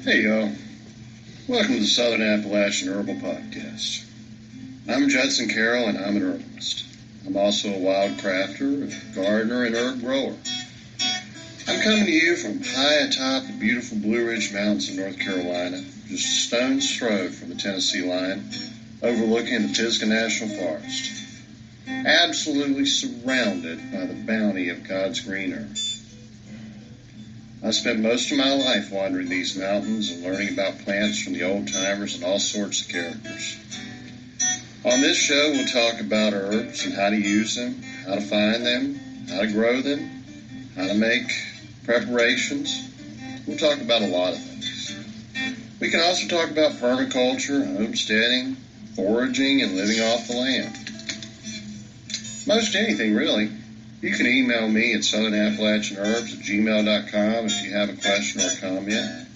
Hey y'all, welcome to the Southern Appalachian Herbal Podcast. I'm Judson Carroll and I'm an herbalist. I'm also a wild crafter, a gardener, and herb grower. I'm coming to you from high atop the beautiful Blue Ridge Mountains of North Carolina, just a stone's throw from the Tennessee line, overlooking the Pisgah National Forest. Absolutely surrounded by the bounty of God's green earth. I spent most of my life wandering these mountains and learning about plants from the old-timers and all sorts of characters. On this show, we'll talk about herbs and how to use them, how to find them, how to grow them, how to make preparations. We'll talk about a lot of things. We can also talk about permaculture, homesteading, foraging, and living off the land. Most anything, really. You can email me at southernappalachianherbs@gmail.com if you have a question or a comment.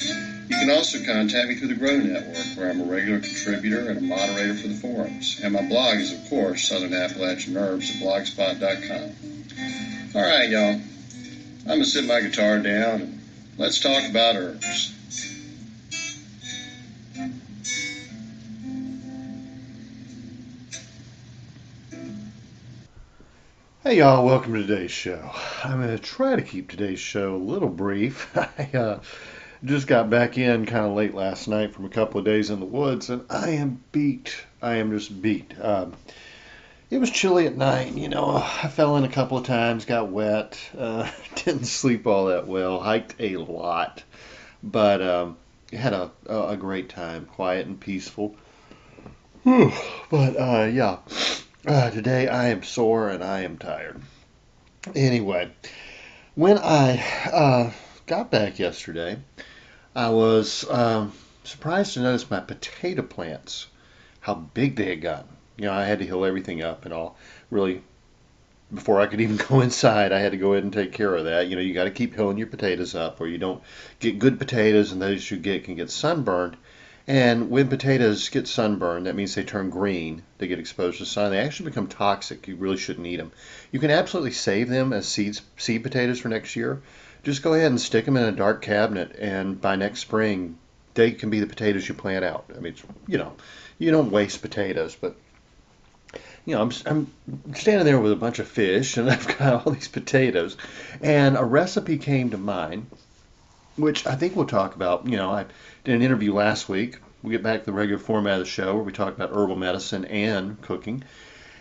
You can also contact me through the Grow Network, where I'm a regular contributor and a moderator for the forums. And my blog is, of course, southernappalachianherbs@blogspot.com. All right, y'all. I'm going to sit my guitar down and let's talk about herbs. Hey y'all, welcome to today's show. I'm going to try to keep today's show a little brief. I just got back in kind of late last night from a couple of days in the woods, and I am beat. I am just beat. It was chilly at night, I fell in a couple of times, got wet, didn't sleep all that well, hiked a lot, but had a great time, quiet and peaceful. But yeah. Today I am sore and I am tired. Anyway, when I got back yesterday, I was surprised to notice my potato plants, how big they had gotten. I had to hill everything up and all. Really, before I could even go inside, I had to go ahead and take care of that. You got to keep hilling your potatoes up, or you don't get good potatoes, and those you get can get sunburned. And when potatoes get sunburned, that means they turn green. They get exposed to sun. They actually become toxic. You really shouldn't eat them. You can absolutely save them as seed potatoes for next year. Just go ahead and stick them in a dark cabinet, and by next spring, they can be the potatoes you plant out. I mean, you don't waste potatoes, but I'm standing there with a bunch of fish, and I've got all these potatoes, and a recipe came to mind, which I think we'll talk about. I did an interview last week. We get back to the regular format of the show where we talk about herbal medicine and cooking.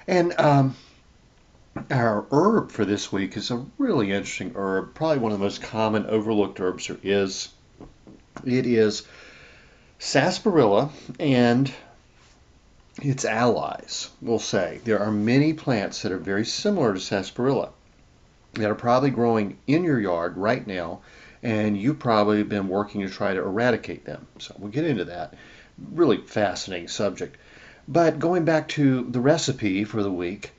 And our herb for this week is a really interesting herb, probably one of the most common overlooked herbs there is. It is sarsaparilla and its allies, we'll say. There are many plants that are very similar to sarsaparilla that are probably growing in your yard right now, and you've probably been working to try to eradicate them. So we'll get into that. Really fascinating subject. But going back to the recipe for the week,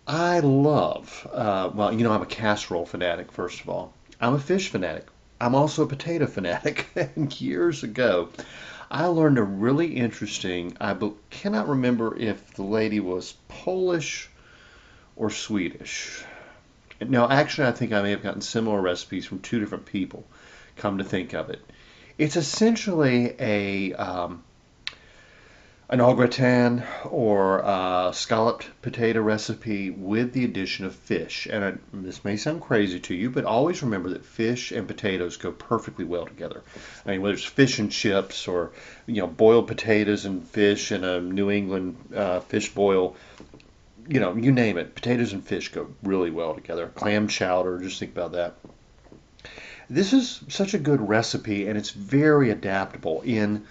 I love, I'm a casserole fanatic, first of all. I'm a fish fanatic. I'm also a potato fanatic. And years ago, I learned a really interesting, I cannot remember if the lady was Polish or Swedish. No, actually, I think I may have gotten similar recipes from two different people, come to think of it. It's essentially an au gratin or a scalloped potato recipe with the addition of fish. And this may sound crazy to you, but always remember that fish and potatoes go perfectly well together. I mean, whether it's fish and chips or, boiled potatoes and fish in a New England fish boil, you name it. Potatoes and fish go really well together. Clam chowder, just think about that. This is such a good recipe, and it's very adaptable. I'm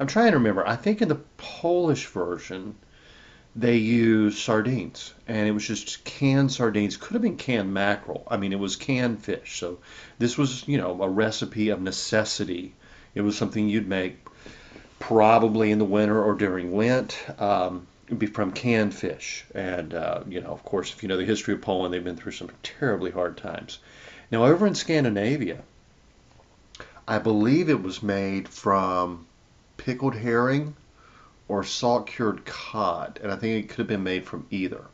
trying to remember, I think in the Polish version, they used sardines, and it was just canned sardines. Could have been canned mackerel. I mean, it was canned fish. So this was, a recipe of necessity. It was something you'd make probably in the winter or during Lent. It'd be from canned fish. And, of course, if you know the history of Poland, they've been through some terribly hard times. Now, over in Scandinavia, I believe it was made from pickled herring or salt-cured cod. And I think it could have been made from either.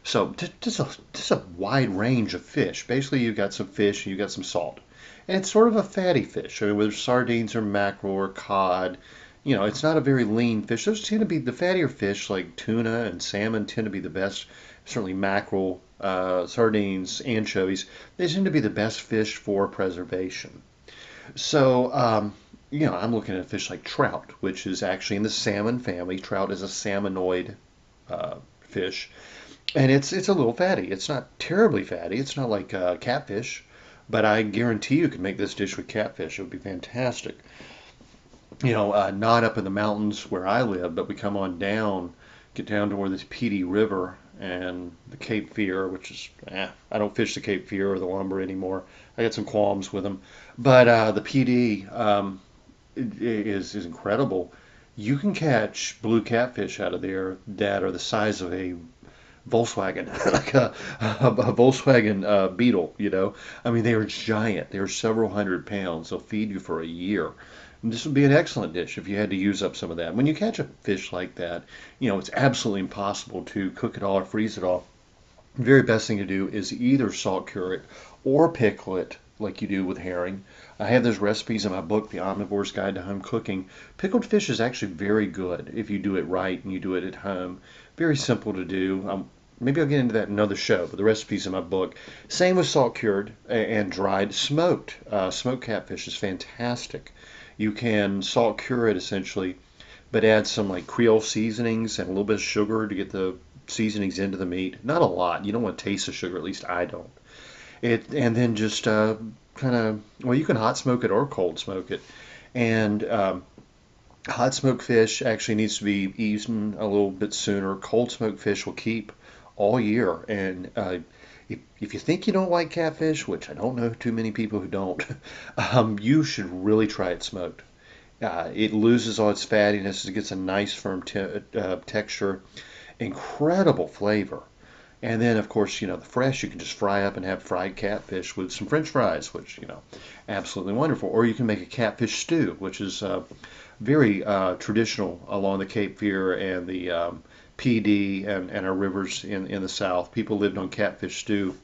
So just a wide range of fish. Basically, you've got some fish and you've got some salt. And it's sort of a fatty fish. I mean, whether sardines or mackerel or cod, it's not a very lean fish. Those tend to be the fattier fish, like tuna and salmon, tend to be the best. Certainly mackerel, sardines, anchovies, they tend to be the best fish for preservation. So, I'm looking at a fish like trout, which is actually in the salmon family. Trout is a salmonoid fish, and it's a little fatty. It's not terribly fatty. It's not like catfish, but I guarantee you could make this dish with catfish. It would be fantastic. Not up in the mountains where I live, but we come on down, get down to where this Petey River and the Cape Fear, which is, I don't fish the Cape Fear or the lumber anymore. I got some qualms with them. But the PD is incredible. You can catch blue catfish out of there that are the size of a Volkswagen, like a Volkswagen Beetle. I mean, they are giant. They are several hundred pounds. They'll feed you for a year. And this would be an excellent dish if you had to use up some of that. When you catch a fish like that, it's absolutely impossible to cook it all or freeze it all. The very best thing to do is either salt cure it or pickle it like you do with herring. I have those recipes in my book, The Omnivore's Guide to Home Cooking. Pickled fish is actually very good if you do it right and you do it at home. Very simple to do. Maybe I'll get into that in another show, but the recipe's in my book. Same with salt cured and dried smoked. Smoked catfish is fantastic. You can salt cure it essentially, but add some like Creole seasonings and a little bit of sugar to get the seasonings into the meat. Not a lot. You don't want to taste the sugar, at least I don't. And then just kind of, well, you can hot smoke it or cold smoke it. And hot smoked fish actually needs to be eaten a little bit sooner. Cold smoked fish will keep all year. And if you think you don't like catfish, which I don't know too many people who don't, you should really try it smoked. It loses all its fattiness. It gets a nice firm texture, incredible flavor. And then, of course, the fresh you can just fry up and have fried catfish with some French fries, which, absolutely wonderful. Or you can make a catfish stew, which is very traditional along the Cape Fear and the PD and our rivers in the South. People lived on catfish stew,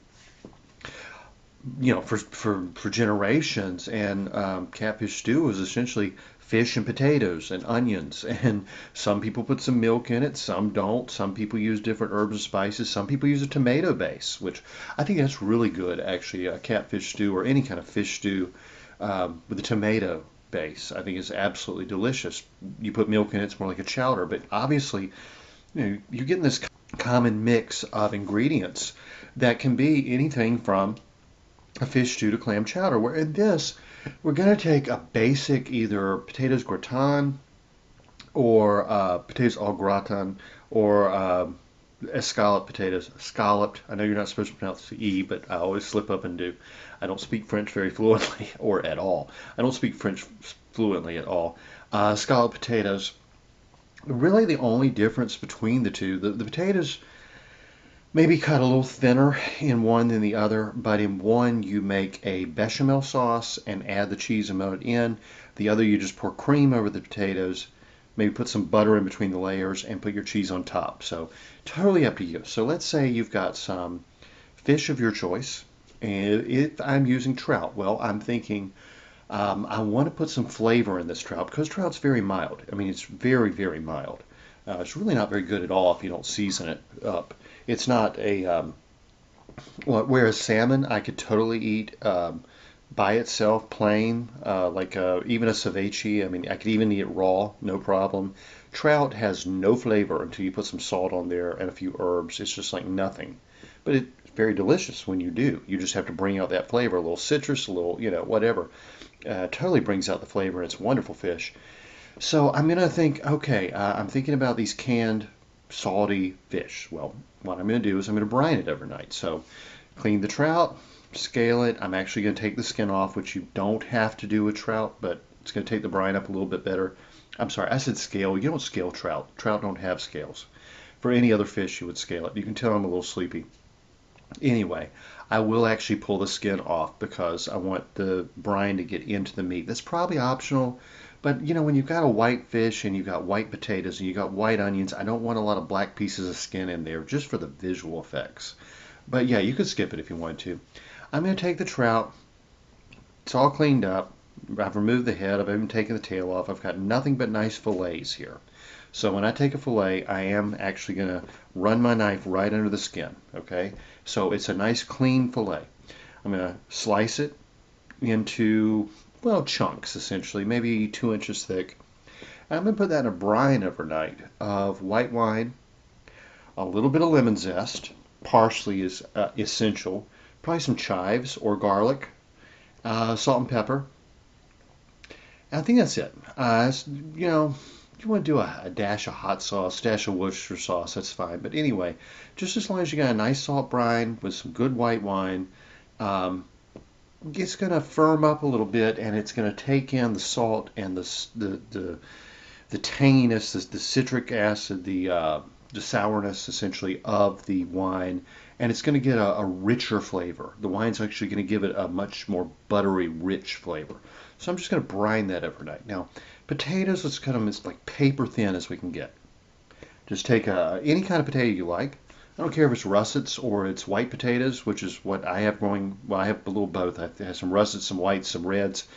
for generations. And catfish stew was essentially fish and potatoes and onions. And some people put some milk in it, some don't. Some people use different herbs and spices. Some people use a tomato base, which I think that's really good, actually. A catfish stew or any kind of fish stew with a tomato base, I think is absolutely delicious. You put milk in it, it's more like a chowder. But obviously, you're getting this common mix of ingredients that can be anything from a fish stew to clam chowder. Where in this, we're going to take a basic either potatoes gratin or potatoes au gratin or escalloped potatoes. Scalloped. I know you're not supposed to pronounce the E, but I always slip up and do. I don't speak French very fluently or at all. I don't speak French fluently at all. Scalloped potatoes. Really the only difference between the two, the potatoes maybe cut a little thinner in one than the other, but in one you make a bechamel sauce and add the cheese and melt it in. The other you just pour cream over the potatoes, maybe put some butter in between the layers and put your cheese on top. So totally up to you. So let's say you've got some fish of your choice, and if I'm using trout, well, I'm thinking I want to put some flavor in this trout because trout's very mild. I mean, it's very, very mild. It's really not very good at all if you don't season it up. It's not a whereas salmon I could totally eat by itself, plain, like even a ceviche. I mean, I could even eat it raw, no problem. Trout has no flavor until you put some salt on there and a few herbs. It's just like nothing. But it's very delicious when you do. You just have to bring out that flavor, a little citrus, a little, whatever. Totally brings out the flavor. It's wonderful fish. So I'm going to think, okay, I'm thinking about these canned salty fish. Well, what I'm going to do is I'm going to brine it overnight. So clean the trout, scale it. I'm actually going to take the skin off, which you don't have to do with trout, but it's going to take the brine up a little bit better. I'm sorry, I said scale. You don't scale trout. Trout don't have scales. For any other fish, you would scale it. You can tell I'm a little sleepy. Anyway, I will actually pull the skin off because I want the brine to get into the meat. That's probably optional, but when you've got a white fish and you've got white potatoes and you've got white onions, I don't want a lot of black pieces of skin in there just for the visual effects. But yeah, you could skip it if you wanted to. I'm going to take the trout, It's all cleaned up. I've removed the head. I've even taken the tail off. I've got nothing but nice fillets here. So when I take a fillet, I am actually going to run my knife right under the skin, okay? So it's a nice clean fillet. I'm going to slice it into, well, chunks essentially, maybe 2 inches thick. And I'm going to put that in a brine overnight of white wine, a little bit of lemon zest, parsley is essential, probably some chives or garlic, salt and pepper. And I think that's it. You know, you want to do a dash of hot sauce, dash of Worcestershire sauce, that's fine. But anyway, just as long as you got a nice salt brine with some good white wine, um, it's going to firm up a little bit, and it's going to take in the salt and the tanginess, the citric acid, the sourness essentially of the wine, and it's going to get a richer flavor. The wine's actually going to give it a much more buttery, rich flavor. So I'm just going to brine that overnight. Now, potatoes, let's cut them as like paper thin as we can get. Just take any kind of potato you like. I don't care if it's russets or it's white potatoes, which is what I have growing. Well, I have a little both. I have some russets, some whites, some reds.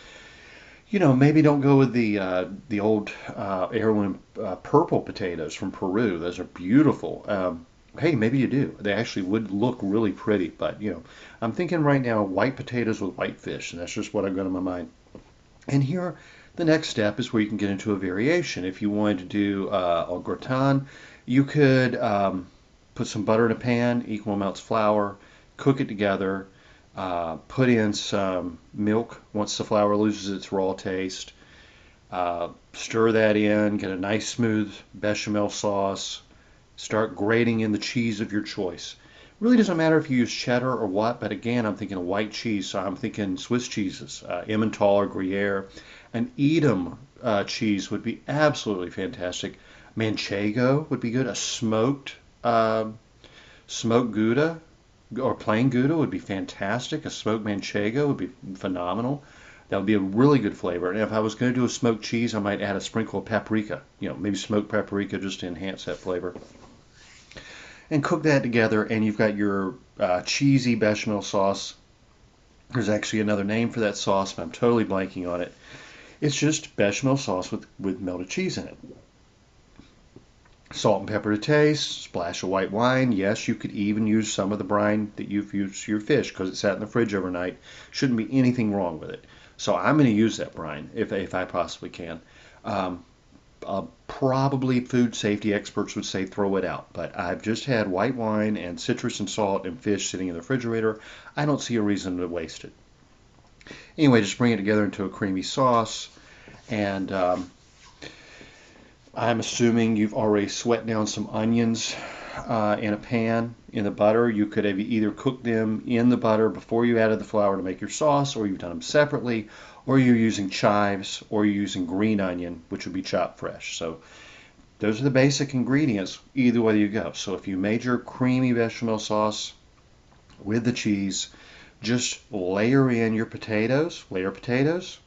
You know, maybe don't go with the old heirloom purple potatoes from Peru. Those are beautiful. Hey, maybe you do. They actually would look really pretty. But you know, I'm thinking right now white potatoes with white fish, and that's just what I've got in my mind. And here, the next step is where you can get into a variation. If you wanted to do au gratin, you could put some butter in a pan, equal amounts of flour, cook it together, put in some milk once the flour loses its raw taste, stir that in, get a nice smooth bechamel sauce, start grating in the cheese of your choice. Really doesn't matter if you use cheddar or what, but again, I'm thinking of white cheese, so I'm thinking Swiss cheeses, Emmental or Gruyere. An Edam cheese would be absolutely fantastic. Manchego would be good. A smoked Gouda or plain Gouda would be fantastic. A smoked Manchego would be phenomenal. That would be a really good flavor. And if I was going to do a smoked cheese, I might add a sprinkle of paprika. You know, maybe smoked paprika just to enhance that flavor. And cook that together, and you've got your cheesy bechamel sauce. There's actually another name for that sauce, but I'm totally blanking on it. It's just bechamel sauce with melted cheese in it. Salt and pepper to taste, splash of white wine. Yes, you could even use some of the brine that you've used for your fish because it sat in the fridge overnight. Shouldn't be anything wrong with it. So I'm going to use that brine if I possibly can. Probably food safety experts would say throw it out, but I've just had white wine and citrus and salt and fish sitting in the refrigerator. I don't see a reason to waste it. Anyway, just bring it together into a creamy sauce, and I'm assuming you've already sweat down some onions in a pan in the butter. You could have either cooked them in the butter before you added the flour to make your sauce, or you've done them separately, or you're using chives, or you're using green onion, which would be chopped fresh. So those are the basic ingredients, either way you go. So if you made your creamy bechamel sauce with the cheese, just layer in your potatoes, layer fish,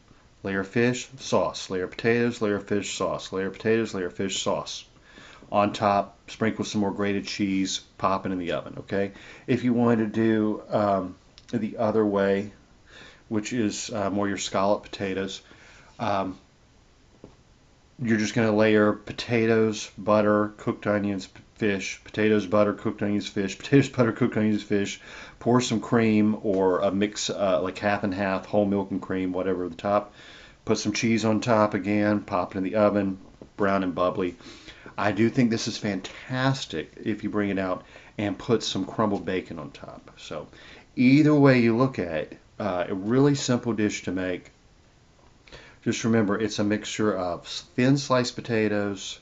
sauce, layer potatoes, layer fish, sauce, layer potatoes, layer fish, sauce. On top, sprinkle some more grated cheese, pop it in the oven, okay? If you wanted to do the other way, which is more your scallop potatoes, you're just going to layer potatoes, butter, cooked onions, fish, potatoes, butter, cooked onions, fish, potatoes, butter, cooked onions, fish, pour some cream or a mix like half and half, whole milk and cream, whatever at the top. Put some cheese on top again, pop it in the oven, brown and bubbly. I do think this is fantastic if you bring it out and put some crumbled bacon on top. So either way you look at it, a really simple dish to make. Just remember, it's a mixture of thin sliced potatoes,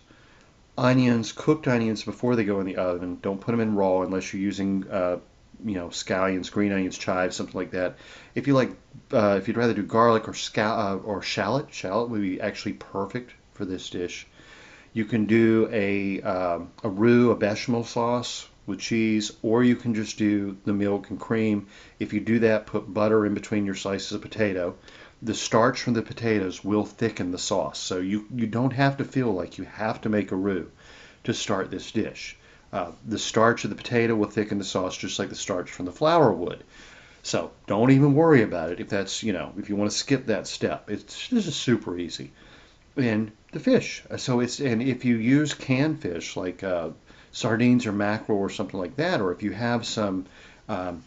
onions, cooked onions before they go in the oven. Don't put them in raw unless you're using, scallions, green onions, chives, something like that. If you like, if you'd rather do garlic or shallot would be actually perfect for this dish. You can do a roux, a bechamel sauce with cheese, or you can just do the milk and cream. If you do that, put butter in between your slices of potato. The starch from the potatoes will thicken the sauce, so you don't have to feel like you have to make a roux to start this dish. The starch of the potato will thicken the sauce just like the starch from the flour would. So don't even worry about it if that's, if you want to skip that step. It's just super easy. And the fish. And if you use canned fish like sardines or mackerel or something like that, or if you have um,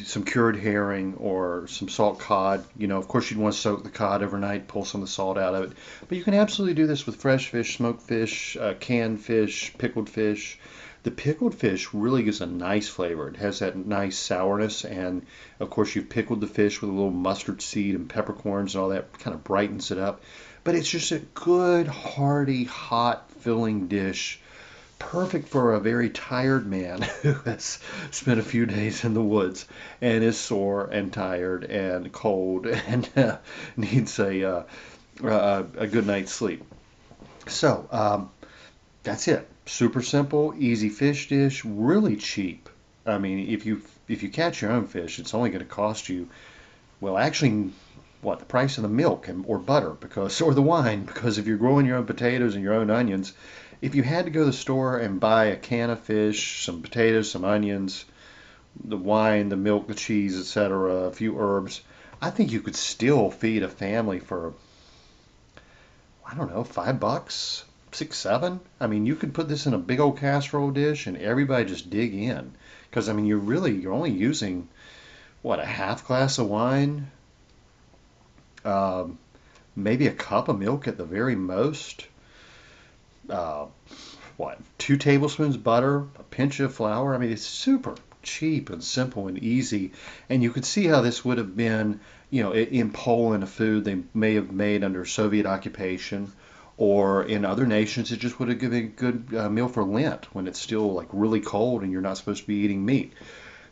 some cured herring or some salt cod. Of course, you'd want to soak the cod overnight, pull some of the salt out of it. But you can absolutely do this with fresh fish, smoked fish, canned fish, pickled fish. The pickled fish really gives a nice flavor. It has that nice sourness, and of course, you've pickled the fish with a little mustard seed and peppercorns and all that, kind of brightens it up. But it's just a good, hearty, hot, filling dish, perfect for a very tired man who has spent a few days in the woods and is sore and tired and cold and needs a good night's sleep. So that's it. Super simple, easy fish dish, really cheap. I mean, if you catch your own fish, it's only going to cost you, well, actually, what, the price of the milk or butter, or the wine, because if you're growing your own potatoes and your own onions, if you had to go to the store and buy a can of fish, some potatoes, some onions, the wine, the milk, the cheese, etc., a few herbs, I think you could still feed a family for, I don't know, $5, 6, 7. I mean, you could put this in a big old casserole dish and everybody just dig in. Because I mean, you're only using what, a half glass of wine, um, maybe a cup of milk at the very most. Uh, what, 2 tablespoons butter, a pinch of flour. I mean, it's super cheap and simple and easy. And you could see how this would have been, in Poland, a food they may have made under Soviet occupation, or in other nations, it just would have given a good meal for Lent when it's still like really cold and you're not supposed to be eating meat.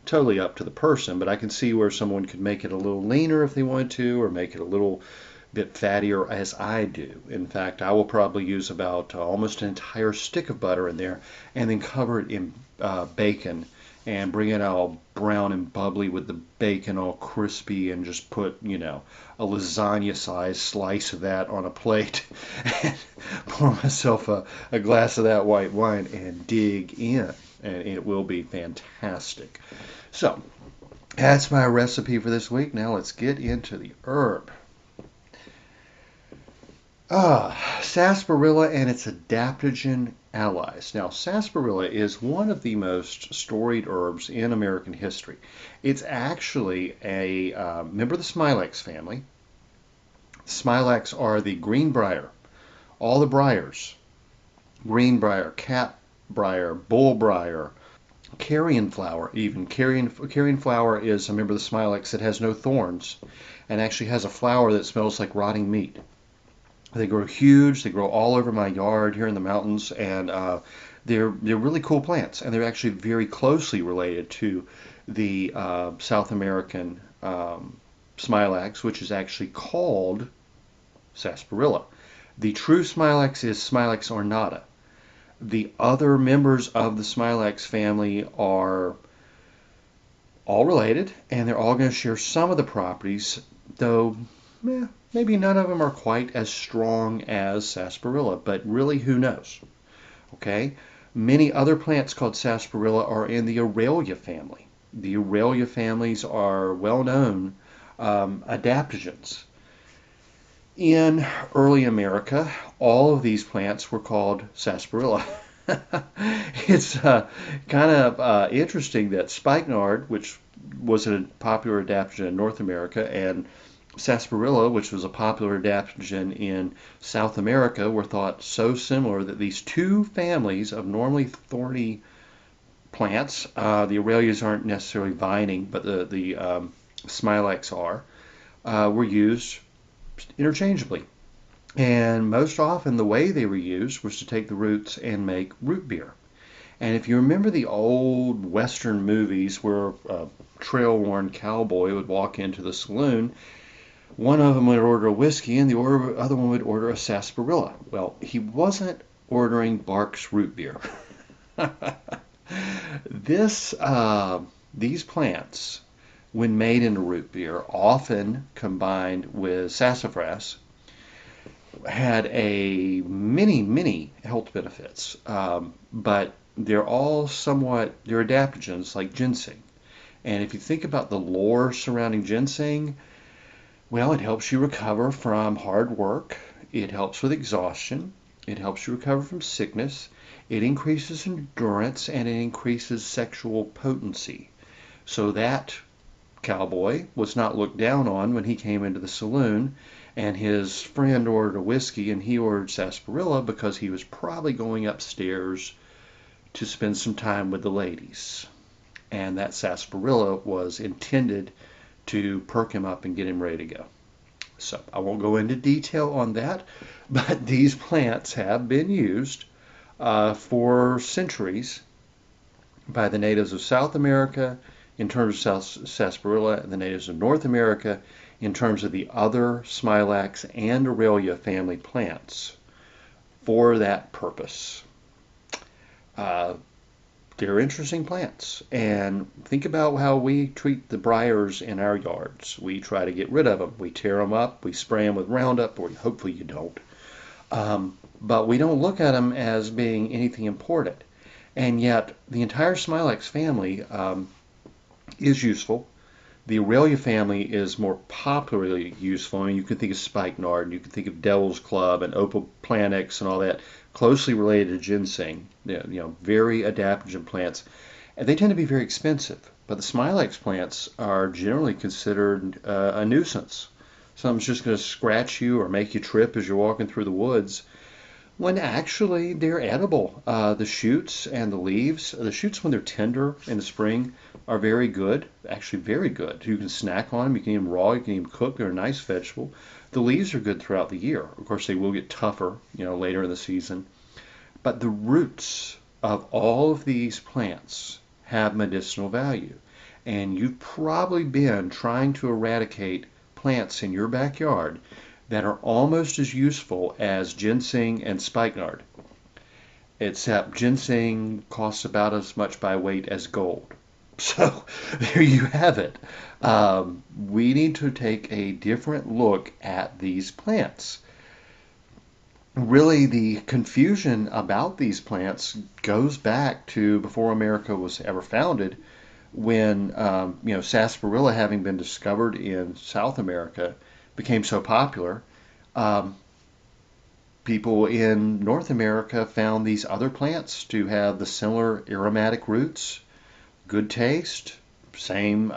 Totally up to the person, but I can see where someone could make it a little leaner if they wanted to, or make it a little bit fattier as I do. In fact, I will probably use about almost an entire stick of butter in there and then cover it in bacon and bring it all brown and bubbly with the bacon all crispy and just put, a lasagna sized slice of that on a plate and pour myself a glass of that white wine and dig in. And it will be fantastic. So, that's my recipe for this week. Now let's get into the herb. Sarsaparilla and its adaptogen allies. Now, sarsaparilla is one of the most storied herbs in American history. It's actually a member of the Smilax family. Smilax are the green brier, all the briars, green brier, cat brier, bull brier, carrion flower even. Carrion flower is a member of the Smilax that has no thorns and actually has a flower that smells like rotting meat. They grow huge. They grow all over my yard here in the mountains, and they're really cool plants. And they're actually very closely related to the South American Smilax, which is actually called sarsaparilla. The true Smilax is Smilax ornata. The other members of the Smilax family are all related, and they're all going to share some of the properties, though maybe none of them are quite as strong as sarsaparilla, but really, who knows? Okay? Many other plants called sarsaparilla are in the Aurelia family. The Aurelia families are well-known adaptogens. In early America, all of these plants were called sarsaparilla. It's kind of interesting that spikenard, which was a popular adaptogen in North America, and sarsaparilla, which was a popular adaptogen in South America, were thought so similar that these two families of normally thorny plants, the Aurelias aren't necessarily vining, but the Smilax are, were used interchangeably. And most often the way they were used was to take the roots and make root beer. And if you remember the old Western movies where a trail-worn cowboy would walk into the saloon, one of them would order a whiskey and the other one would order a sarsaparilla. Well, he wasn't ordering Barks root beer. These plants, when made into root beer, often combined with sassafras, had a many health benefits, but they're adaptogens like ginseng. And if you think about the lore surrounding ginseng, well, it helps you recover from hard work. It helps with exhaustion. It helps you recover from sickness. It increases endurance and it increases sexual potency. So that cowboy was not looked down on when he came into the saloon and his friend ordered a whiskey and he ordered sarsaparilla because he was probably going upstairs to spend some time with the ladies. And that sarsaparilla was intended to perk him up and get him ready to go. So I won't go into detail on that, but these plants have been used for centuries by the natives of South America in terms of sarsaparilla, and the natives of North America in terms of the other smilax and Aurelia family plants for that purpose. They're interesting plants. And think about how we treat the briars in our yards. We try to get rid of them. We tear them up. We spray them with Roundup, or hopefully you don't. But we don't look at them as being anything important. And yet the entire smilax family is useful. The Aurelia family is more popularly useful. I mean, you can think of spikenard, you can think of devil's club and opoplanix and all that, closely related to ginseng. Very adaptogen plants. And they tend to be very expensive. But the smilax plants are generally considered a nuisance. Something's just going to scratch you or make you trip as you're walking through the woods, when actually they're edible. The shoots and the leaves, the shoots when they're tender in the spring are very good, actually very good. You can snack on them, you can eat them raw, you can eat them cooked, they're a nice vegetable. The leaves are good throughout the year. Of course, they will get tougher, later in the season. But the roots of all of these plants have medicinal value. And you've probably been trying to eradicate plants in your backyard that are almost as useful as ginseng and spikenard, except ginseng costs about as much by weight as gold. So there you have it. We need to take a different look at these plants. Really, the confusion about these plants goes back to before America was ever founded, when sarsaparilla, having been discovered in South America, became so popular. People in North America found these other plants to have the similar aromatic roots, good taste, same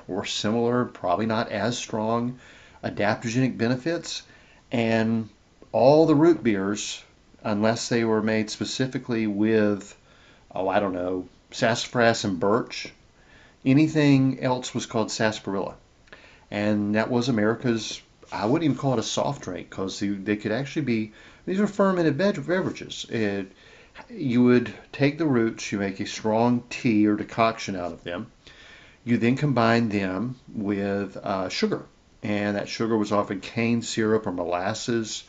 or similar, probably not as strong adaptogenic benefits, and all the root beers, unless they were made specifically with, sassafras and birch, anything else was called sarsaparilla. And that was America's, I wouldn't even call it a soft drink, because they could actually be, these are fermented beverages. You would take the roots, you make a strong tea or decoction out of them. You then combine them with sugar. And that sugar was often cane syrup or molasses.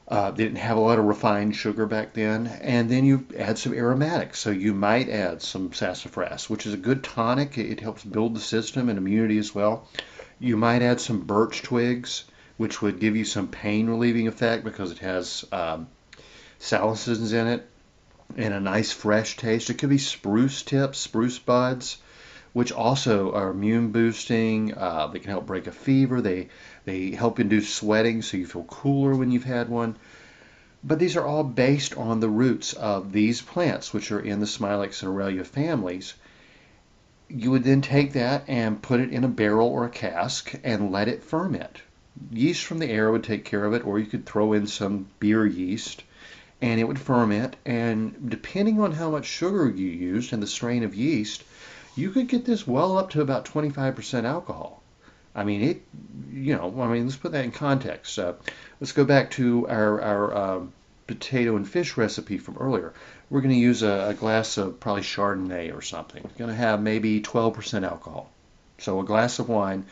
They didn't have a lot of refined sugar back then. And then you add some aromatics. So you might add some sassafras, which is a good tonic. It helps build the system and immunity as well. You might add some birch twigs, which would give you some pain relieving effect because it has salicins in it and a nice fresh taste. It could be spruce tips, spruce buds, which also are immune boosting. They can help break a fever. They help induce sweating so you feel cooler when you've had one. But these are all based on the roots of these plants, which are in the Smilax and Aurelia families. You would then take that and put it in a barrel or a cask and let it ferment. Yeast from the air would take care of it, or you could throw in some beer yeast and it would ferment. And depending on how much sugar you used and the strain of yeast, you could get this well up to about 25% alcohol. I mean, let's put that in context. Let's go back to our potato and fish recipe from earlier. We're going to use a glass of probably Chardonnay or something. It's going to have maybe 12% alcohol. So a glass of wine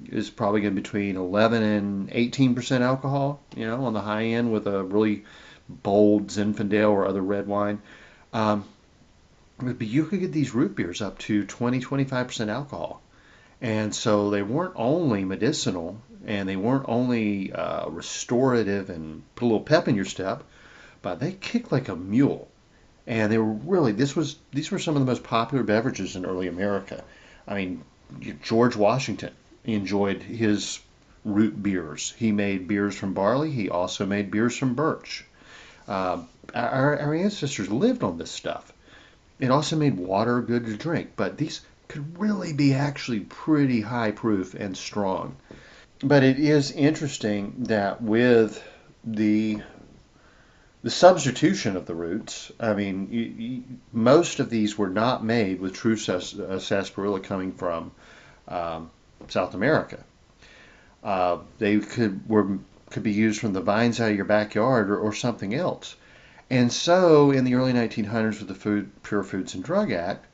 is probably going to be between 11 and 18% alcohol, on the high end with a really bold Zinfandel or other red wine. But you could get these root beers up to 20-25% alcohol. And so they weren't only medicinal, and they weren't only restorative and put a little pep in your step, but they kick like a mule. And they were really these were some of the most popular beverages in early America. I mean, George Washington enjoyed his root beers. He made beers from barley. He also made beers from birch. Our ancestors lived on this stuff. It also made water good to drink, but these could really be actually pretty high proof and strong. But it is interesting that with the the substitution of the roots, I mean, most of these were not made with true sarsaparilla coming from um, South America. They could be used from the vines out of your backyard or something else. And so, in the early 1900s, with the Pure Foods and Drug Act,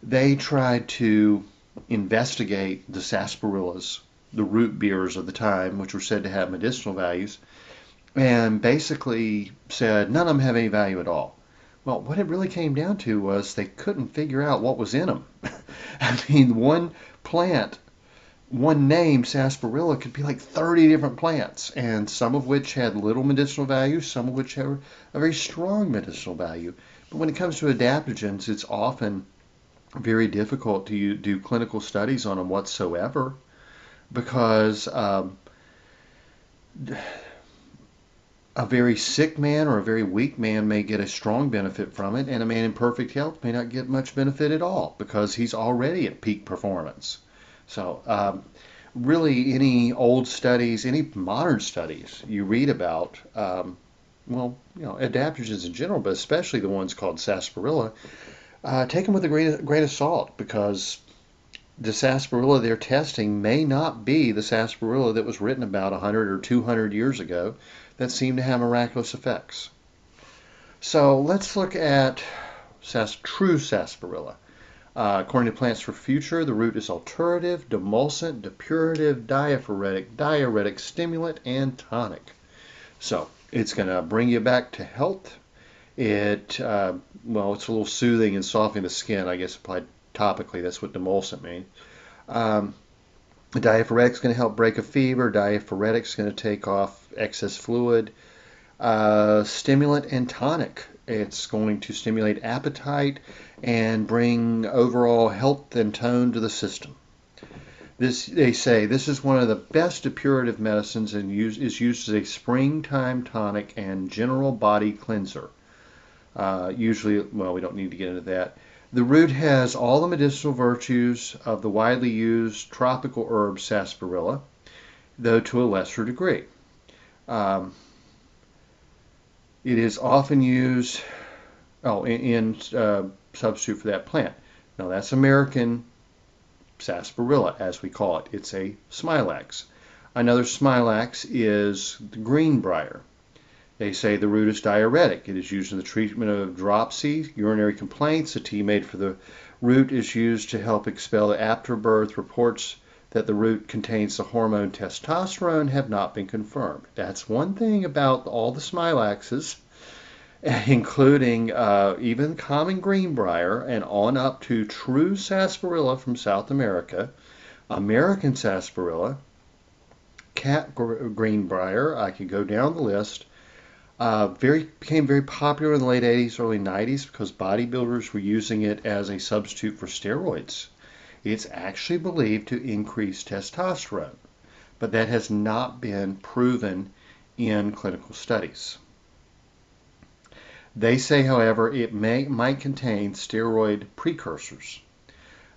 they tried to investigate the sarsaparillas, the root beers of the time, which were said to have medicinal values, and basically said none of them have any value at all. Well, what it really came down to was they couldn't figure out what was in them. I mean, one plant, one name, sarsaparilla, could be like 30 different plants, and some of which had little medicinal value, some of which have a very strong medicinal value. But when it comes to adaptogens, it's often very difficult to do clinical studies on them whatsoever because a very sick man or a very weak man may get a strong benefit from it, and a man in perfect health may not get much benefit at all because he's already at peak performance. So, really, any old studies, any modern studies you read about, adaptogens in general, but especially the ones called sarsaparilla, take them with a grain of salt because the sarsaparilla they're testing may not be the sarsaparilla that was written about 100 or 200 years ago that seemed to have miraculous effects. So let's look at true sarsaparilla. According to Plants for Future, the root is alterative, demulcent, depurative, diuretic, stimulant, and tonic. So it's going to bring you back to health. It's a little soothing and softening the skin, I guess applied topically. That's what demulcent means. Diaphoretic is going to help break a fever. Diaphoretic is going to take off excess fluid. Stimulant and tonic. It's going to stimulate appetite and bring overall health and tone to the system. They say this is one of the best depurative medicines and is used as a springtime tonic and general body cleanser. Usually, we don't need to get into that. The root has all the medicinal virtues of the widely used tropical herb sarsaparilla, though to a lesser degree. Um, it is often used in substitute for that plant. Now that's American sarsaparilla, as we call it. It's a smilax. Another smilax is the green brier. They say the root is diuretic. It is used in the treatment of dropsy, urinary complaints. A tea made for the root is used to help expel the afterbirth. Reports that the root contains the hormone testosterone have not been confirmed. That's one thing about all the smilaxes, including even common greenbrier and on up to true sarsaparilla from South America, American sarsaparilla, cat greenbrier. I could go down the list. Became very popular in the late 80s, early 90s because bodybuilders were using it as a substitute for steroids. It's actually believed to increase testosterone, but that has not been proven in clinical studies. They say, however, it might contain steroid precursors.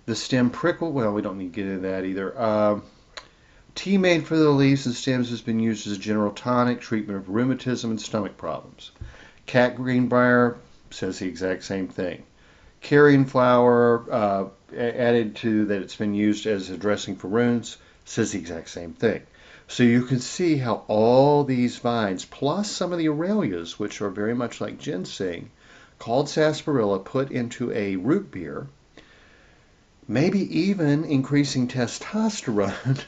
The stem prickle, we don't need to get into that either. Tea made for the leaves and stems has been used as a general tonic, treatment of rheumatism and stomach problems. Cat greenbrier says the exact same thing. Carrion flower, added to that it's been used as a dressing for wounds, says the exact same thing. So you can see how all these vines, plus some of the aralias, which are very much like ginseng, called sarsaparilla, put into a root beer, maybe even increasing testosterone,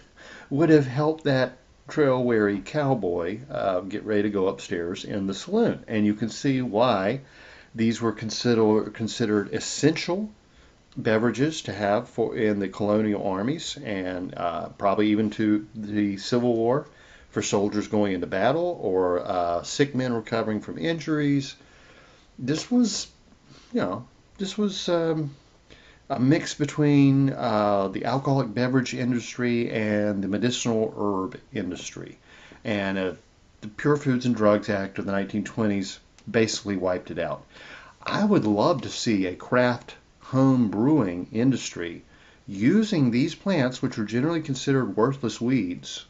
would have helped that trail-weary cowboy get ready to go upstairs in the saloon. And you can see why these were considered essential beverages to have in the colonial armies and probably even to the Civil War for soldiers going into battle or sick men recovering from injuries. This was this was a mix between the alcoholic beverage industry and the medicinal herb industry. And the Pure Foods and Drugs Act of the 1920s basically wiped it out. I would love to see a craft home brewing industry using these plants, which are generally considered worthless weeds.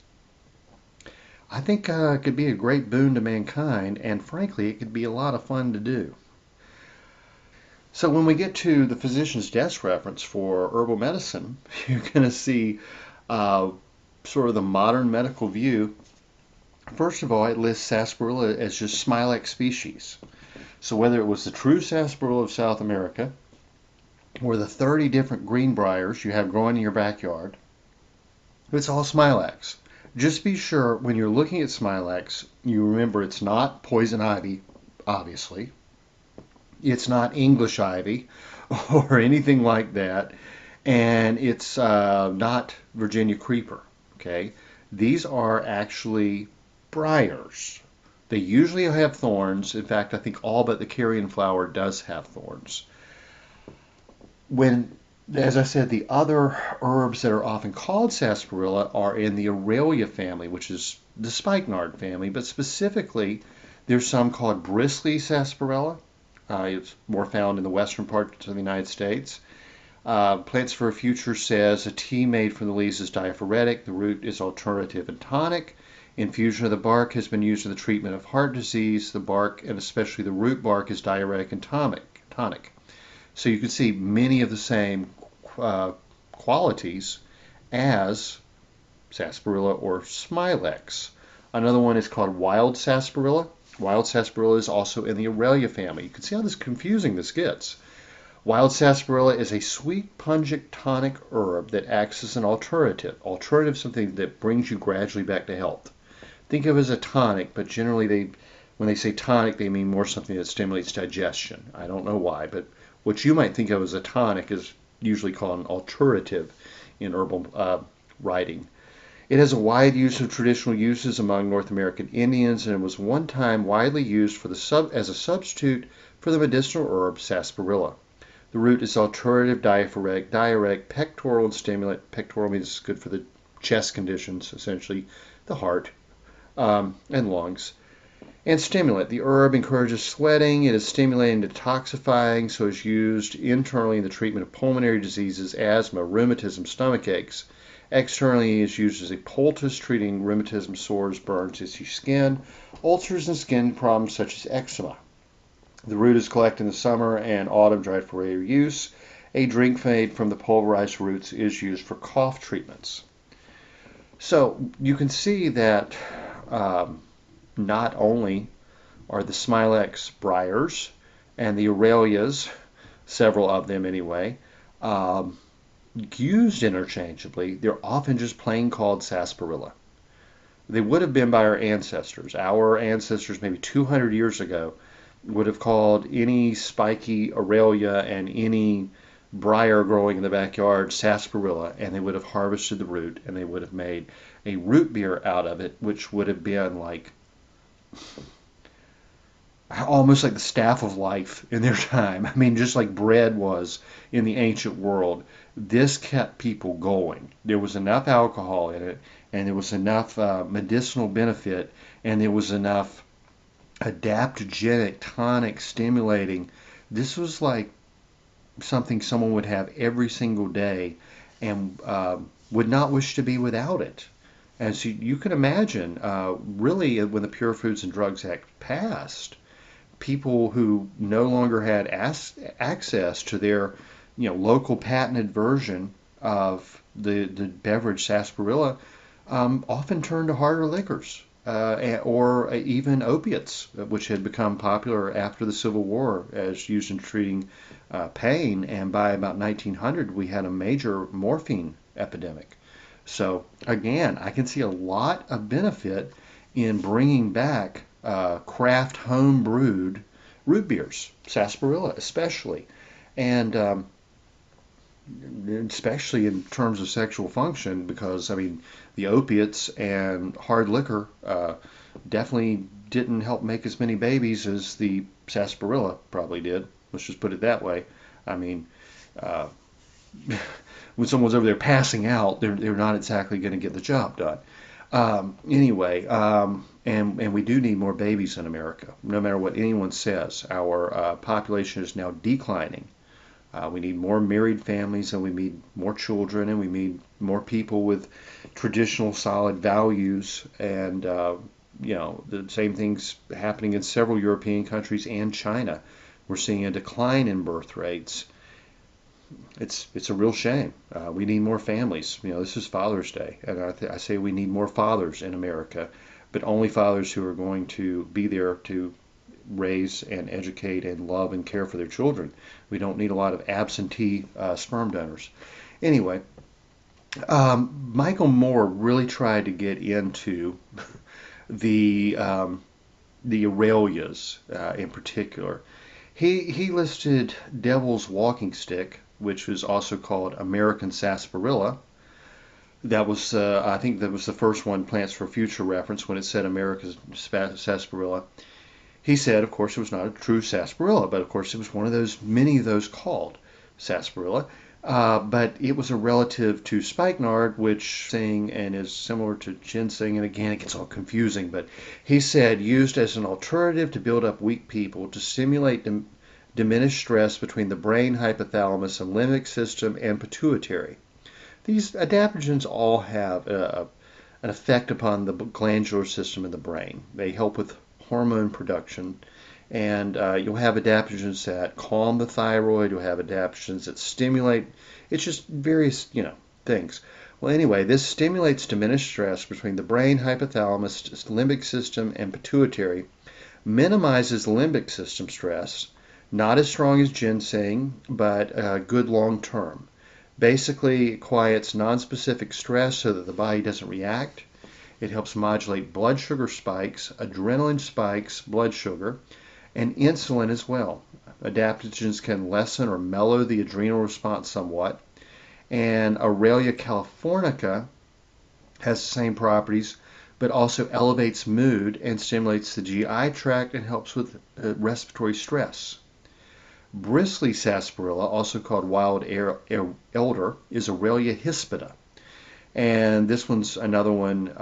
I think it could be a great boon to mankind, and frankly, it could be a lot of fun to do. So when we get to the physician's desk reference for herbal medicine, you're going to see uh, sort of the modern medical view. First of all, it lists sarsaparilla as just Smilax species. So whether it was the true sarsaparilla of South America or the 30 different green briars you have growing in your backyard, it's all Smilax. Just be sure when you're looking at Smilax, you remember it's not poison ivy, obviously. It's not English ivy or anything like that. And it's not Virginia creeper. Okay? These are actually briars. They usually have thorns. In fact, I think all but the carrion flower does have thorns. When, as I said, the other herbs that are often called sarsaparilla are in the Aurelia family, which is the spikenard family, but specifically there's some called bristly sarsaparilla. It's more found in the western parts of the United States. Plants for a Future says a tea made from the leaves is diaphoretic. The root is alterative and tonic. Infusion of the bark has been used in the treatment of heart disease. The bark, and especially the root bark, is diuretic and tonic. So you can see many of the same qualities as sarsaparilla or smilax. Another one is called wild sarsaparilla. Wild sarsaparilla is also in the Aurelia family. You can see how confusing this gets. Wild sarsaparilla is a sweet, pungent, tonic herb that acts as an alterative. Alterative is something that brings you gradually back to health. Think of it as a tonic, but generally when they say tonic, they mean more something that stimulates digestion. I don't know why, but what you might think of as a tonic is usually called an alterative in herbal writing. It has a wide use of traditional uses among North American Indians, and it was one time widely used as a substitute for the medicinal herb sarsaparilla. The root is alterative, diuretic, pectoral, and stimulant. Pectoral means good for the chest conditions, essentially the heart and lungs. And stimulant. The herb encourages sweating. It is stimulating and detoxifying, so it's used internally in the treatment of pulmonary diseases, asthma, rheumatism, stomach aches. Externally, it is used as a poultice, treating rheumatism, sores, burns, itchy skin, ulcers, and skin problems such as eczema. The root is collected in the summer and autumn, dried for later use. A drink made from the pulverized roots is used for cough treatments. So you can see that not only are the Smilax briars and the Aurelias, several of them anyway, used interchangeably, they're often just plain called sarsaparilla. They would have been by our ancestors. Our ancestors maybe 200 years ago would have called any spiky Aurelia and any briar growing in the backyard sarsaparilla, and they would have harvested the root and they would have made a root beer out of it, which would have been like almost like the staff of life in their time. I mean, just like bread was in the ancient world, this kept people going. There was enough alcohol in it, and there was enough medicinal benefit, and there was enough adaptogenic, tonic, stimulating. This was like something someone would have every single day and would not wish to be without it. As you can imagine, really, when the Pure Foods and Drugs Act passed, people who no longer had access to their local patented version of the beverage sarsaparilla often turned to harder liquors or even opiates, which had become popular after the Civil War as used in treating pain. And by about 1900, we had a major morphine epidemic. So again, I can see a lot of benefit in bringing back craft home brewed root beers, sarsaparilla especially, and especially in terms of sexual function, because I mean the opiates and hard liquor definitely didn't help make as many babies as the sarsaparilla probably did. Let's just put it that way. I mean, uh, when someone's over there passing out, they're not exactly going to get the job done. Anyway, and we do need more babies in America. No matter what anyone says, our population is now declining. We need more married families, and we need more children, and we need more people with traditional solid values. And the same things happening in several European countries and China. We're seeing a decline in birth rates. It's a real shame. We need more families. This is Father's Day, and I say we need more fathers in America, but only fathers who are going to be there to raise and educate and love and care for their children. We don't need a lot of absentee sperm donors. Anyway, Michael Moore really tried to get into the Aralias in particular. He listed Devil's Walking Stick, which was also called American Sarsaparilla. That was, I think that was the first one, Plants for Future reference, when it said America's sarsaparilla. He said, of course, it was not a true sarsaparilla, but of course it was one of those, many of those called sarsaparilla. But it was a relative to spikenard, which saying and is similar to ginseng, and again it gets all confusing. But he said used as an alternative to build up weak people to stimulate diminished stress between the brain, hypothalamus, and limbic system, and pituitary. These adaptogens all have an effect upon the glandular system in the brain. They help with hormone production, and you'll have adaptogens that calm the thyroid. You'll have adaptogens that stimulate. It's just various, things. Well, anyway, this stimulates diminished stress between the brain, hypothalamus, limbic system, and pituitary, minimizes limbic system stress, not as strong as ginseng, but good long term. Basically, it quiets nonspecific stress so that the body doesn't react. It helps modulate blood sugar spikes, adrenaline spikes, blood sugar, and insulin as well. Adaptogens can lessen or mellow the adrenal response somewhat. And Aurelia californica has the same properties, but also elevates mood and stimulates the GI tract and helps with respiratory stress. Bristly sarsaparilla, also called wild elder, is Aurelia hispida. And this one's another one,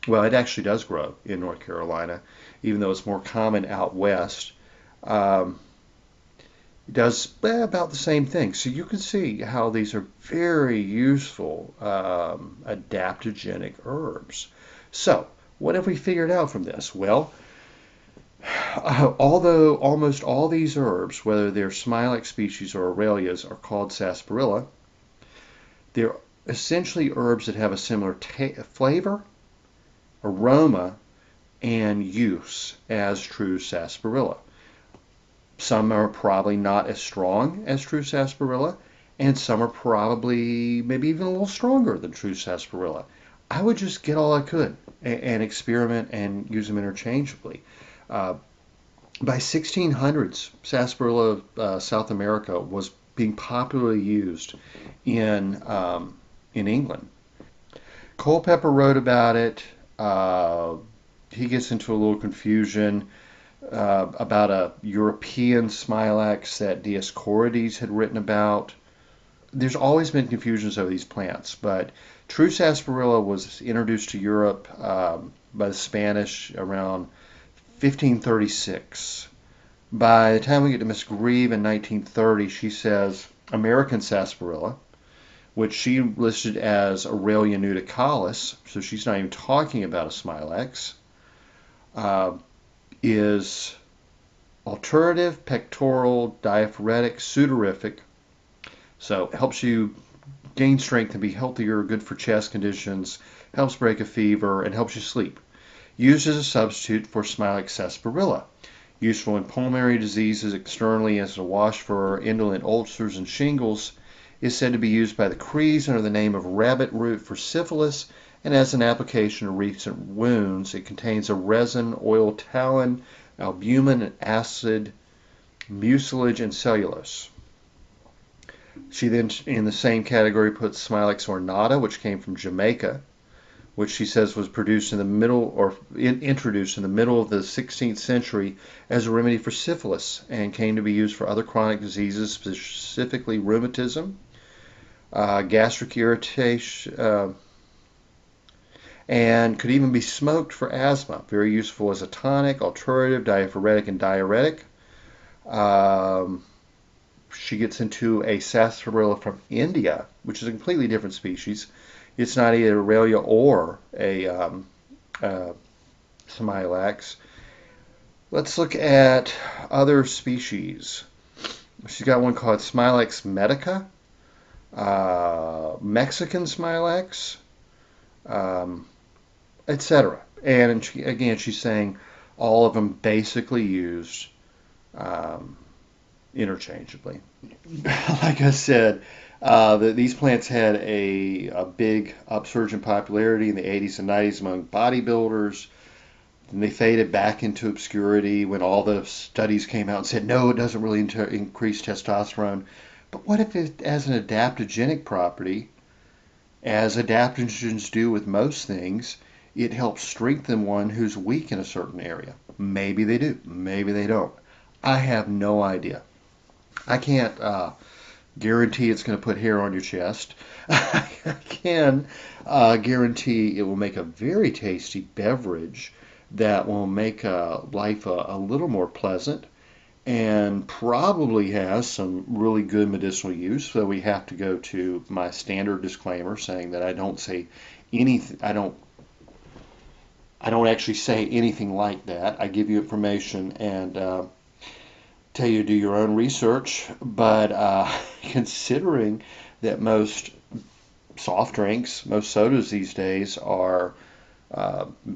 well, it actually does grow in North Carolina, even though it's more common out west. It does about the same thing. So you can see how these are very useful adaptogenic herbs. So what have we figured out from this? Well, although almost all these herbs, whether they're Smilax species or Aurelias, are called sarsaparilla, they're essentially herbs that have a similar flavor, aroma, and use as true sarsaparilla. Some are probably not as strong as true sarsaparilla, and some are probably maybe even a little stronger than true sarsaparilla. I would just get all I could and experiment and use them interchangeably. By 1600s, sarsaparilla, South America, was being popularly used in England. Culpeper wrote about it. He gets into a little confusion about a European Smilax that Dioscorides had written about. There's always been confusions over these plants, but true sarsaparilla was introduced to Europe by the Spanish around 1536. By the time we get to Miss Grieve in 1930, she says American sarsaparilla, which she listed as Aurelia nudicalis, so she's not even talking about a Smilax, is alternative, pectoral, diaphoretic, sudorific, so it helps you gain strength and be healthier, good for chest conditions, helps break a fever, and helps you sleep. Used as a substitute for Smilax sarsaparilla. Useful in pulmonary diseases externally as a wash for indolent ulcers and shingles. Is said to be used by the Crees under the name of rabbit root for syphilis, and as an application to recent wounds. It contains a resin, oil talon, albumin, and acid, mucilage, and cellulose. She then, in the same category, puts Smilax ornata, which came from Jamaica, which she says was produced in the middle or introduced in the middle of the 16th century as a remedy for syphilis and came to be used for other chronic diseases, specifically rheumatism, gastric irritation, and could even be smoked for asthma. Very useful as a tonic, alternative, diaphoretic, and diuretic. She gets into a sarsaparilla from India, which is a completely different species. It's not either Aurelia or a Smilax. Let's look at other species. She's got one called Smilax medica, Mexican Smilax, etc. And again, she's saying all of them basically used interchangeably. Like I said, these plants had a big upsurge in popularity in the 80s and 90s among bodybuilders. And they faded back into obscurity when all the studies came out and said, no, it doesn't really increase testosterone. But what if it has an adaptogenic property, as adaptogens do with most things? It helps strengthen one who's weak in a certain area. Maybe they do. Maybe they don't. I have no idea. I can't guarantee it's going to put hair on your chest. I can guarantee it will make a very tasty beverage that will make life a little more pleasant and probably has some really good medicinal use. So we have to go to my standard disclaimer saying that I don't say anything. I don't actually say anything like that. I give you information and tell you to do your own research. But considering that most soft drinks, most sodas these days are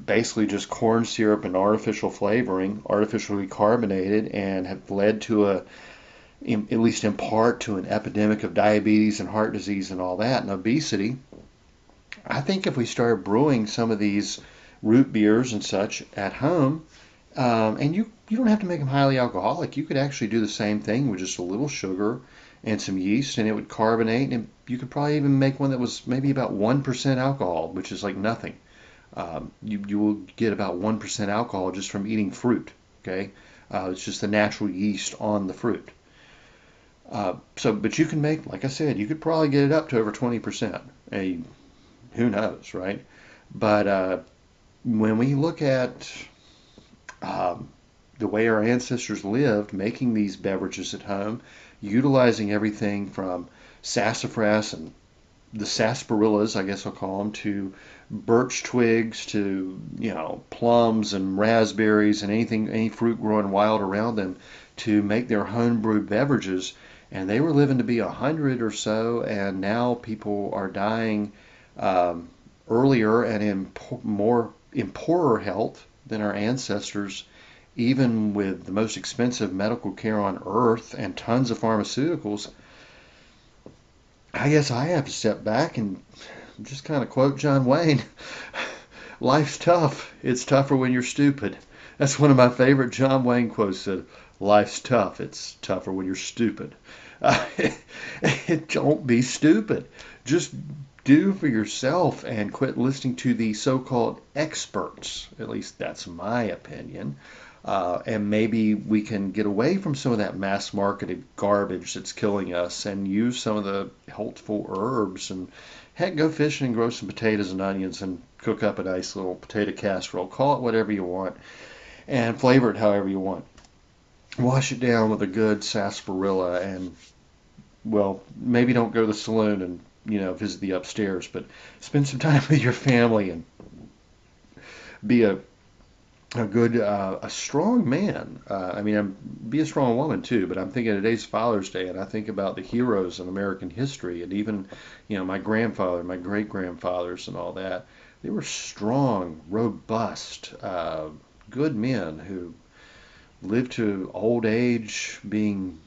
basically just corn syrup and artificial flavoring, artificially carbonated, and have led to at least in part, to an epidemic of diabetes and heart disease and all that, and obesity. I think if we started brewing some of these root beers and such at home, and you don't have to make them highly alcoholic. You could actually do the same thing with just a little sugar and some yeast, and it would carbonate, and you could probably even make one that was maybe about 1% alcohol, which is like nothing. You will get about 1% alcohol just from eating fruit. Okay, it's just the natural yeast on the fruit. But you can make, like I said, you could probably get it up to over 20%. Who knows, right? But when we look at the way our ancestors lived, making these beverages at home, utilizing everything from sassafras and the sarsaparillas, I guess I'll call them, to birch twigs, to plums and raspberries and any fruit growing wild around them, to make their homebrewed beverages. And they were living to be 100 or so, and now people are dying earlier and in poorer health than our ancestors, even with the most expensive medical care on earth and tons of pharmaceuticals. I guess I have to step back and just kind of quote John Wayne. Life's tough. It's tougher when you're stupid. That's one of my favorite John Wayne quotes. Said, life's tough. It's tougher when you're stupid. Don't be stupid. Just do for yourself and quit listening to the so-called experts. At least that's my opinion. And maybe we can get away from some of that mass-marketed garbage that's killing us and use some of the healthful herbs, and heck, go fishing and grow some potatoes and onions and cook up a nice little potato casserole. Call it whatever you want and flavor it however you want. Wash it down with a good sarsaparilla and, well, maybe don't go to the saloon and, visit the upstairs, but spend some time with your family and be a good, a strong man. Be a strong woman too, but I'm thinking today's Father's Day, and I think about the heroes in American history, and even, my grandfather, my great-grandfathers and all that. They were strong, robust, good men who lived to old age being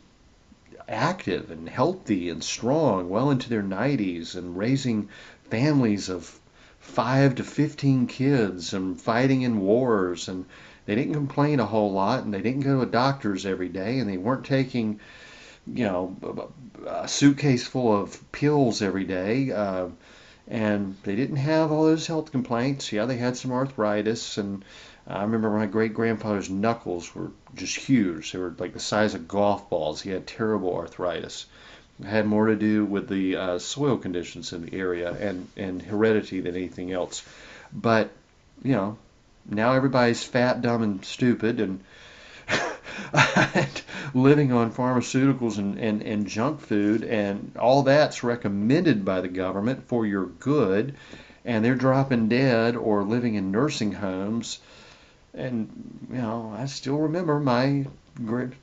active and healthy and strong, well into their 90s, and raising families of 5 to 15 kids and fighting in wars, and they didn't complain a whole lot, and they didn't go to doctors every day, and they weren't taking a suitcase full of pills every day, and they didn't have all those health complaints. Yeah, they had some arthritis, and I remember my great-grandfather's knuckles were just huge. They were like the size of golf balls. He had terrible arthritis. It had more to do with the soil conditions in the area and heredity than anything else. But, you know, now everybody's fat, dumb, and stupid, and living on pharmaceuticals and junk food, and all that's recommended by the government for your good, and they're dropping dead or living in nursing homes. And, I still remember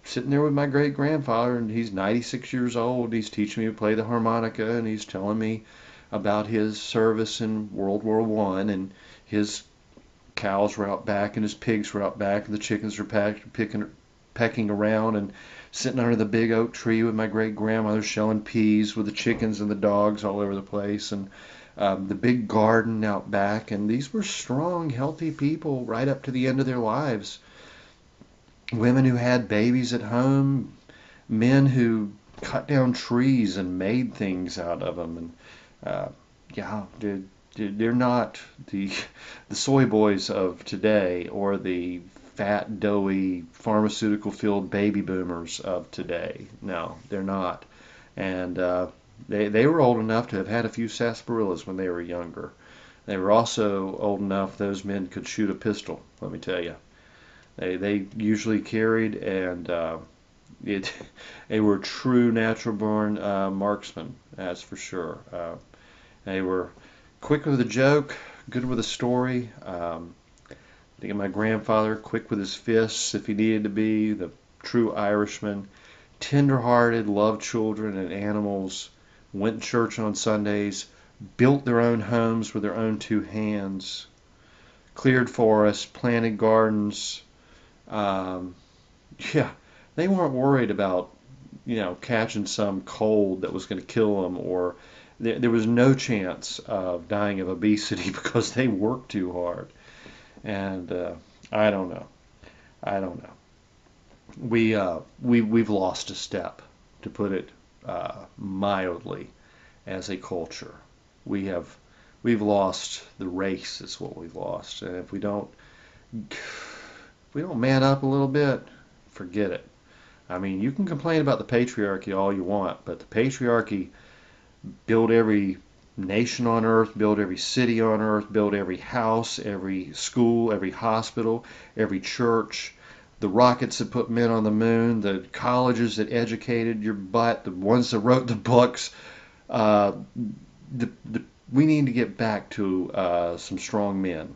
sitting there with my great grandfather, and he's 96 years old. He's teaching me to play the harmonica, and he's telling me about his service in World War One, and his cows were out back, and his pigs were out back, and the chickens were pecking around, and sitting under the big oak tree with my great grandmother shelling peas with the chickens and the dogs all over the place, and the big garden out back. And these were strong, healthy people right up to the end of their lives. Women who had babies at home, men who cut down trees and made things out of them. And they're not the soy boys of today, or the fat, doughy, pharmaceutical-filled baby boomers of today. No, they're not. And they were old enough to have had a few sarsaparillas when they were younger. They were also old enough those men could shoot a pistol, let me tell you. They usually carried, and they were true natural-born marksmen, that's for sure. They were quick with a joke, good with a story. I think of my grandfather, quick with his fists if he needed to be, the true Irishman, tender-hearted, loved children and animals, went to church on Sundays, built their own homes with their own two hands, cleared forests, planted gardens. They weren't worried about, catching some cold that was going to kill them, or there was no chance of dying of obesity because they worked too hard. And I don't know. We've lost a step, to put it mildly, as a culture. We've lost the race, is what we've lost. And if we don't man up a little bit, forget it. I mean, you can complain about the patriarchy all you want, but the patriarchy built every nation on earth, built every city on earth, built every house, every school, every hospital, every church, the rockets that put men on the moon, the colleges that educated your butt, the ones that wrote the books. We need to get back to some strong men.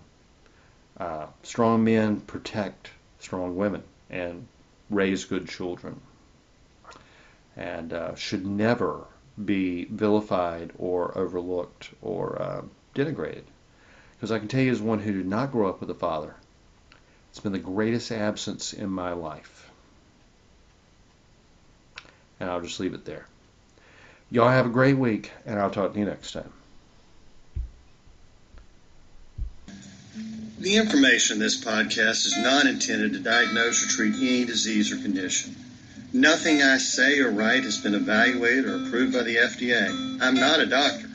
Strong men protect strong women and raise good children, and should never be vilified or overlooked or denigrated. Because I can tell you, as one who did not grow up with a father, it's been the greatest absence in my life. And I'll just leave it there. Y'all have a great week, and I'll talk to you next time. The information in this podcast is not intended to diagnose or treat any disease or condition. Nothing I say or write has been evaluated or approved by the FDA. I'm not a doctor.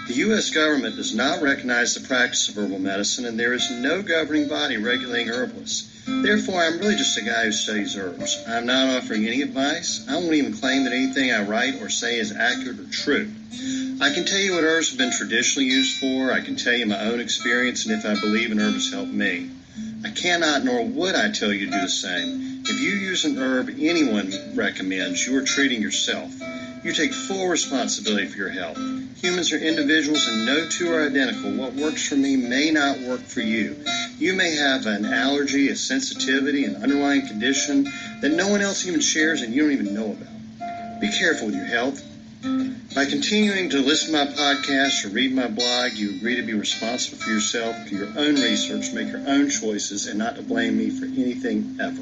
The U.S. government does not recognize the practice of herbal medicine, and there is no governing body regulating herbalists. Therefore, I'm really just a guy who studies herbs. I'm not offering any advice. I won't even claim that anything I write or say is accurate or true. I can tell you what herbs have been traditionally used for. I can tell you my own experience and if I believe an herb has helped me. I cannot nor would I tell you to do the same. If you use an herb anyone recommends, you are treating yourself. You take full responsibility for your health. Humans are individuals and no two are identical. What works for me may not work for you. You may have an allergy, a sensitivity, an underlying condition that no one else even shares and you don't even know about. Be careful with your health. By continuing to listen to my podcast or read my blog, you agree to be responsible for yourself, do your own research, make your own choices, and not to blame me for anything ever.